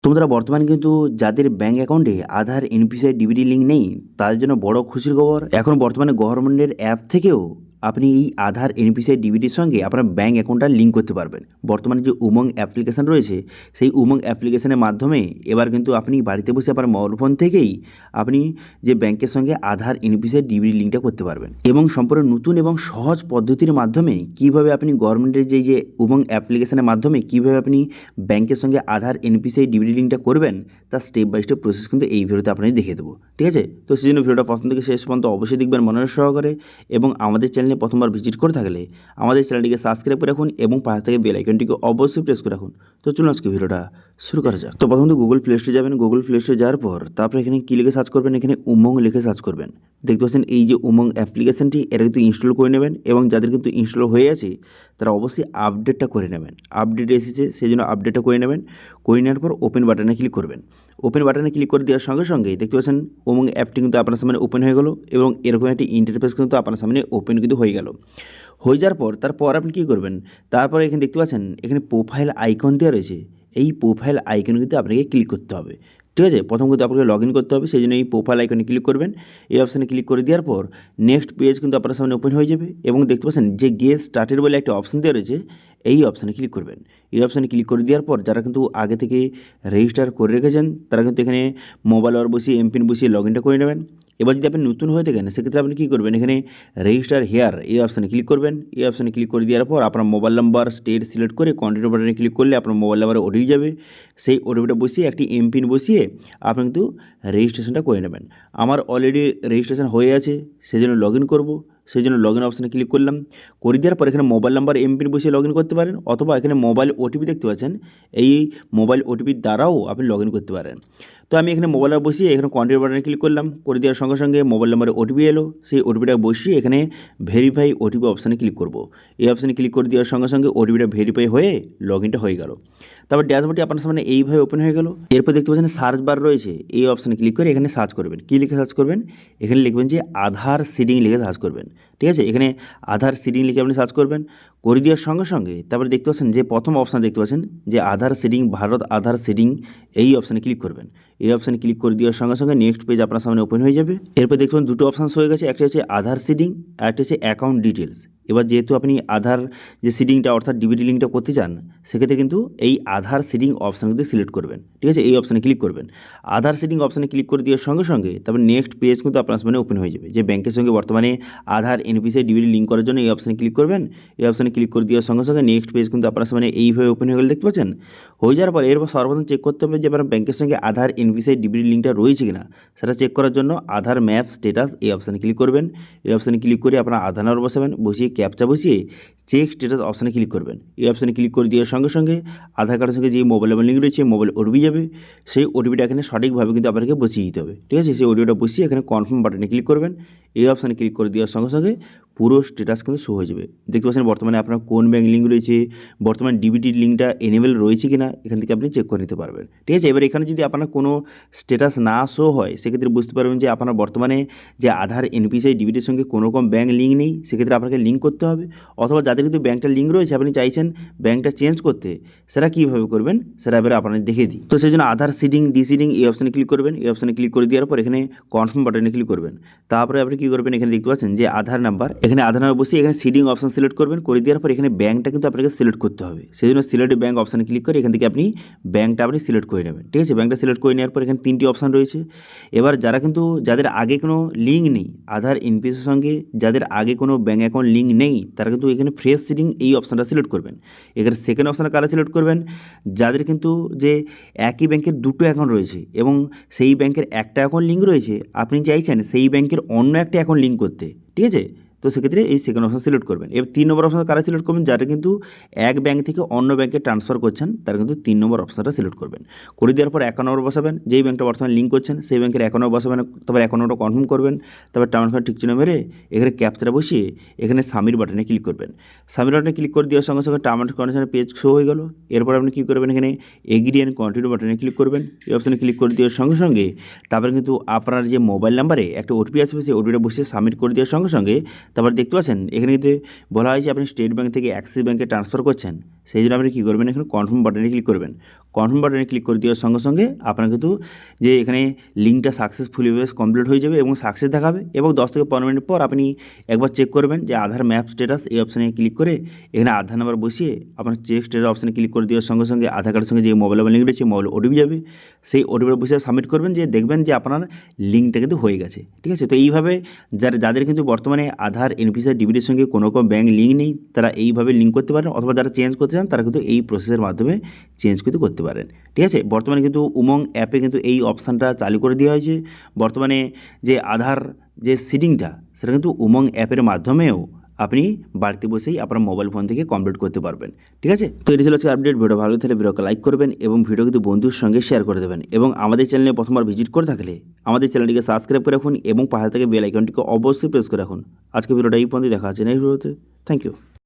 তোমরা বর্তমানে কিন্তু যাদের ব্যাঙ্ক অ্যাকাউন্টে আধার এনপিসিআই ডিবিটি লিঙ্ক নেই তাদের জন্য বড় খুশির খবর। এখন বর্তমানে গভর্নমেন্টের অ্যাপ থেকেও আপনি এই আধার এনপিসিআই ডিবিটির সঙ্গে আপনার ব্যাঙ্ক অ্যাকাউন্টটা লিঙ্ক করতে পারবেন। বর্তমানে যে উমং অ্যাপ্লিকেশন রয়েছে সেই উমং অ্যাপ্লিকেশনের মাধ্যমে এবার কিন্তু আপনি বাড়িতে বসে আপনার মোবাইল ফোন থেকেই আপনি যে ব্যাংকের সঙ্গে আধার এনপিসিআই ডিবিটি লিঙ্কটা করতে পারবেন এবং সম্পূর্ণ নতুন এবং সহজ পদ্ধতির মাধ্যমে কিভাবে আপনি গভর্নমেন্টের যে উমং অ্যাপ্লিকেশনের মাধ্যমে কিভাবে আপনি ব্যাংকের সঙ্গে আধার এনপিসিআই ডিবিটি লিঙ্কটা করবেন তার স্টেপ বাই স্টেপ প্রসেস কিন্তু এই ভিডিওতে আপনাদের দেখিয়ে দেবো। ঠিক আছে, তো সেই জন্য ভিডিওটা প্রথম থেকে শেষ পর্যন্ত অবশ্যই দেখবেন মনোযোগ সহকারে এবং আমাদের চ্যানেলে প্রথমবার ভিজিট করে থাকলে আমাদের চ্যানেলটিকে সাবস্ক্রাইব করে রাখুন এবং পাশে থেকে বেল আইকনটিকে অবশ্যই প্রেস করে রাখুন। তো চলুন আজকে ভিডিওটা শুরু করা যাক। তো প্রথমত গুগল প্লে স্টোরে যাবেন, গুগল প্লে স্টোরে যাওয়ার পর তারপরে এখানে কী লিখে সার্চ করবেন, এখানে উমং লিখে সার্চ করবেন। দেখতে পাচ্ছেন এই যে উমং অ্যাপ্লিকেশনটি এটা কিন্তু ইনস্টল করে নেবেন এবং যাদের কিন্তু ইনস্টল হয়ে আছে তারা অবশ্যই আপডেটটা করে নেবেন। আপডেট এসেছে সেই জন্য আপডেটটা করে নেবেন। করে নেওয়ার পর ওপেন বাটনে ক্লিক করবেন। ওপেন বাটনে ক্লিক করে দেওয়ার সঙ্গে সঙ্গেই দেখতে পাচ্ছেন উমং অ্যাপটি কিন্তু আপনার সামনে ওপেন হয়ে গেল এবং এরকম একটি ইন্টারফেস কিন্তু আপনার সামনে ওপেন কিন্তু হয়ে গেল। হয়ে যাওয়ার পর তারপর আপনি কী করবেন, তারপরে এখানে দেখতে পাচ্ছেন এখানে প্রোফাইল আইকন দেওয়া রয়েছে। এই প্রোফাইল আইকন কিন্তু আপনাকে ক্লিক করতে হবে। ঠিক আছে, প্রথম কিন্তু আপনাকে লগ ইন করতে হবে, সেই জন্য এই প্রোফাইল আইকনে ক্লিক করবেন। এই অপশানে ক্লিক করে দেওয়ার পর নেক্সট পেজ কিন্তু আপনার সামনে ওপেন হয়ে যাবে এবং দেখতে পাচ্ছেন যে গেট স্টার্টেড বলে একটা অপশান দেওয়া রয়েছে, এই অপশানে ক্লিক করবেন। এই অপশানে ক্লিক করে দেওয়ার পর যারা কিন্তু আগে থেকে রেজিস্টার করে রেখেছেন তারা কিন্তু এখানে মোবাইল নাম্বার বসিয়ে এমপিন বসিয়ে লগ ইনটা করে নেবেন। এবার যদি আপনি নতুন হয়ে থাকেন সেক্ষেত্রে আপনি কী করবেন, এখানে রেজিস্টার হেয়ার এই অপশানে ক্লিক করবেন। এই অপশানে ক্লিক করে দেওয়ার পর আপনার মোবাইল নাম্বার স্টেট সিলেক্ট করে কন্টিনিউ বাটনে ক্লিক করলে আপনার মোবাইল নাম্বারে ওটিপি যাবে। সেই ওটিপিটা বসিয়ে একটি এমপিন বসিয়ে আপনি কিন্তু রেজিস্ট্রেশনটা করে নেবেন। আমার অলরেডি রেজিস্ট্রেশন হয়ে আছে সেই জন্য লগ ইন করবো, সেই জন্য লগ ইন অপশানে ক্লিক করলাম। করে দেওয়ার পর এখানে মোবাইল নাম্বার এমপিন বসিয়ে লগ ইন করতে পারেন অথবা এখানে মোবাইল ওটিপি দেখতে পাচ্ছেন, এই মোবাইল ওটিপির দ্বারাও আপনি লগ ইন করতে পারেন। তো আমি এখানে মোবাইল নাম্বার বসিয়ে এখানে কন্টিনিউ বাটনে ক্লিক করলাম। করে দেওয়ার সঙ্গে সঙ্গে মোবাইল নাম্বারে ওটিপি এলো, সেই ওটিপিটা বসিয়ে এখানে ভেরিফাই ওটিপি অপশানে ক্লিক করব। এই অপশানে ক্লিক করে দেওয়ার সঙ্গে সঙ্গে ওটিপিটা ভেরিফাই হয়ে লগ ইনটা হয়ে গেল। তারপর ড্যাশবোর্ডটি আপনার সামনে এইভাবে ওপেন হয়ে গেল। এরপর দেখতে পাচ্ছেন সার্চ বার রয়েছে, এই অপশানে ক্লিক করে এখানে সার্চ করবেন। কী লিখে সার্চ করবেন, এখানে লিখবেন যে আধার সিডিং লিখে সার্চ করবেন। ঠিক আছে, এখানে আধার সিডিং লিখে আপনি সার্চ করবেন। করে দেওয়ার সঙ্গে সঙ্গে তারপরে দেখতে পাচ্ছেন যে প্রথম অপশান দেখতে পাচ্ছেন যে আধার সিডিং ভারত আধার সিডিং, এই অপশানে ক্লিক করবেন। এই অপশানে ক্লিক করে দেওয়ার সঙ্গে সঙ্গে নেক্সট পেজ আপনার সামনে ওপেন হয়ে যাবে। এরপর দেখবেন দুটো অপশান হয়ে গেছে, একটা হচ্ছে আধার সিডিং আর একটা হচ্ছে অ্যাকাউন্ট ডিটেলস। এবার যেহেতু আপনি আধার যে সিডিংটা অর্থাৎ ডিবিটি লিঙ্কটা করতে চান সেক্ষেত্রে কিন্তু এই আধার সিডিং অপশান কিন্তু সিলেক্ট করবেন। ঠিক আছে, এই অপশানে ক্লিক করবেন। আধার সিডিং অপশানে ক্লিক করে দেওয়ার সঙ্গে সঙ্গে তারপর নেক্সট পেজ কিন্তু আপনার সামনে ওপেন হয়ে যাবে যে ব্যাংকের সঙ্গে বর্তমানে আধার এনপিসিআই ডিবিটি লিঙ্ক করার জন্য এই অপশানে ক্লিক করবেন। এই অপশানে ক্লিক করে দেওয়ার সঙ্গে সঙ্গে নেক্সট পেজ কিন্তু আপনার সামনে এইভাবে ওপেন হয়ে গেলে দেখতে পাচ্ছেন। হয়ে যাওয়ার পর এরপর সর্বপ্রথম চেক করতে হবে যে আপনার ব্যাংকের সঙ্গে আধার এনপিসিআই ডিবিটি লিঙ্কটা রয়েছে কিনা, সেটা চেক করার জন্য আধার ম্যাপ স্ট্যাটাস এই অপশানে ক্লিক করবেন। এই অপশানে ক্লিক করে আপনার আধার নাম্বার বসাবেন, বসিয়ে ক্যাপচা বসিয়ে চেক স্ট্যাটাস অপশানে ক্লিক করবেন। এই অপশানে ক্লিক করে দেওয়ার সঙ্গে সঙ্গে আধার কার্ডের সঙ্গে যে মোবাইল নাম্বার লিঙ্ক রয়েছে মোবাইল ওটিপি যাবে, সেই ওটিপিটা এখানে সঠিকভাবে কিন্তু আপনাকে বসিয়ে দিতে হবে। ঠিক আছে, সেই ওটিপিটা বসিয়ে এখানে কনফার্ম বাটনে ক্লিক করবেন। এই অপশানে ক্লিক করে দেওয়ার সঙ্গে সঙ্গে পুরো স্ট্যাটাস কিন্তু শো হয়ে যাবে। দেখতে পাচ্ছেন বর্তমানে আপনার কোন ব্যাঙ্ক লিঙ্ক রয়েছে, বর্তমানে ডিবিটির লিঙ্কটা এনেবেল রয়েছে কিনা এখান থেকে আপনি চেক করে নিতে পারবেন। ঠিক আছে, এবার এখানে যদি আপনার কোনো স্ট্যাটাস না শো হয় সেক্ষেত্রে বুঝতে পারবেন যে আপনার বর্তমানে যে আধার এনপিসিআই ডিবিটির সঙ্গে কোনো রকম ব্যাঙ্ক লিঙ্ক নেই, সেক্ষেত্রে আপনাকে লিঙ্ক করতে হবে। অথবা যাদের কিন্তু ব্যাঙ্কটা লিঙ্ক রয়েছে আপনি চাইছেন ব্যাঙ্কটা চেঞ্জ করতে, সেটা কীভাবে করবেন সেটা এবারে আপনাদের দেখিয়ে দিই। তো সেই জন্য আধার সিডিং ডিসিডিং এই অপশানে ক্লিক করবেন। এই অপশানে ক্লিক করে দেওয়ার পর এখানে কনফার্ম বাটনে ক্লিক করবেন। তারপরে আপনি কী করবেন, এখানে দেখতে পাচ্ছেন যে আধার নাম্বার, এখানে আধার নাম্বার বসিয়ে এখানে সিডিং অপশান সিলেক্ট করবেন। করে দেওয়ার পর এখানে ব্যাঙ্কটা কিন্তু আপনাকে সিলেক্ট করতে হবে, সেই জন্য সিলেক্ট ব্যাঙ্ক অপশানে ক্লিক করে এখান থেকে আপনি ব্যাঙ্কটা আপনি সিলেক্ট করে নেবেন। ঠিক আছে, ব্যাঙ্কটা সিলেক্ট করে নেওয়ার পর এখানে তিনটি অপশান রয়েছে। এবার যারা কিন্তু যাদের আগে কোনো লিঙ্ক নেই আধার এনপিসির সঙ্গে, যাদের আগে কোনো ব্যাঙ্ক অ্যাকাউন্ট লিঙ্ক নেই তারা কিন্তু এখানে ফ্রেশ সিডিং এই অপশানটা সিলেক্ট করবেন। এখানে সেকেন্ড অপশানে কারা সিলেক্ট করবেন, যাদের কিন্তু যে একই ব্যাংকের দুটো অ্যাকাউন্ট রয়েছে এবং সেই ব্যাংকের একটা অ্যাকাউন্ট লিঙ্ক রয়েছে, আপনি চাইছেন সেই ব্যাংকের অন্য একটা অ্যাকাউন্ট লিঙ্ক করতে। ঠিক আছে, তো সেক্ষেত্রে এই সেকেন্ড অপশন সিলেক্ট করবেন। এবার 3 নম্বর অপশন কারা সিলেক্ট করবেন, যারা কিন্তু এক ব্যাঙ্ক থেকে অন্য ব্যাঙ্কে ট্রান্সফার করছেন তারা কিন্তু 3 নম্বর অপশনটা সিলেক্ট করবেন। করে দেওয়ার পর অ্যাকাউন্ট নম্বর বসাবেন, যেই ব্যাঙ্কটা বর্তমানে লিঙ্ক করছেন সেই ব্যাঙ্কের অ্যাকাউন্ট নম্বর বসাবেন। তারপর অ্যাকাউন্ট নম্বরটা কনফার্ম করবেন। তারপর টার্ম অ্যান্ড ঠিক চিহ্ন মেরে এখানে ক্যাপচাটা বসিয়ে এখানে সাবমিট বাটনে ক্লিক করবেন। সাবমিট বাটনে ক্লিক করে দেওয়ার সঙ্গে সঙ্গে টার্ম অ্যান্ড কন্ডিশনের পেজ শো হয়ে গেল। এরপর আপনি কী করবেন, এখানে এগ্রি অ্যান্ড কন্টিনিউ বাটনে ক্লিক করবেন। এই অপশনে ক্লিক করে দেওয়ার সঙ্গে সঙ্গে তারপরে কিন্তু আপনার যে মোবাইল নাম্বারে একটা ওটিপি আসবে সেই ওটিপিটা বসিয়ে সাবমিট করে দেওয়ার সঙ্গে সঙ্গে তারপর দেখতে পাচ্ছেন এখানে কিন্তু বলা হয়েছে আপনি স্টেট ব্যাঙ্ক থেকে অ্যাক্সিস ব্যাঙ্কে ট্রান্সফার করছেন, সেই জন্য আপনি কী করবেন, এখানে কনফার্ম বাটনে ক্লিক করবেন। কনফার্ম বাটনে ক্লিক করে দেওয়ার সঙ্গে সঙ্গে আপনার কিন্তু যে এখানে লিঙ্কটা সাকসেসফুলি কমপ্লিট হয়ে যাবে এবং সাকসেস দেখাবে, এবং 10 থেকে 15 মিনিট পর আপনি একবার চেক করবেন যে আধার ম্যাপ স্ট্যাটাস, এই অপশানে ক্লিক করে এখানে আধার নাম্বার বসিয়ে আপনার চেক স্ট্যাটাস অপশানে ক্লিক করে দেওয়ার সঙ্গে সঙ্গে আধার কার্ডের সঙ্গে যে মোবাইল নাম্বার লিঙ্ক রয়েছে মোবাইল ওটিপি যাবে, সেই ওটিপি বসে সাবমিট করবেন, যে দেখবেন যে আপনার লিঙ্কটা কিন্তু হয়ে গেছে। ঠিক আছে, তো এইভাবে যাদের কিন্তু বর্তমানে আধার এনপিসিআই ডিবিটির সঙ্গে কোনো রকম ব্যাঙ্ক লিঙ্ক নেই, তারা এইভাবে লিঙ্ক করতে পারেন, অথবা যারা চেঞ্জ করতে চান তারা কিন্তু এই প্রসেসের মাধ্যমে চেঞ্জ কিন্তু করতে পারেন। ঠিক আছে, বর্তমানে কিন্তু উমং অ্যাপে কিন্তু এই অপশানটা চালু করে দেওয়া হয়েছে। বর্তমানে যে আধার যে সিডিংটা সেটা কিন্তু উমং অ্যাপের মাধ্যমেও আপনি বাড়িতে বসেই আপনার মোবাইল ফোন থেকে কমপ্লিট করতে পারবেন। ঠিক আছে, তো এটি ছিল আজকে আপডেট। ভিডিও ভালো থাকলে ভিডিওকে লাইক করবেন এবং ভিডিও কিন্তু বন্ধুর সঙ্গে শেয়ার করে দেবেন, এবং আমাদের চ্যানেলে প্রথমবার ভিজিট করে থাকলে আমাদের চ্যানেলটিকে সাবস্ক্রাইব করে রাখুন এবং পাশে থেকে বেল আইকনটিকে অবশ্যই প্রেস করে রাখুন। আজকে ভিডিওটা এই পর্যন্ত, দেখা আছে নেক্সট ভিডিওতে। Thank you.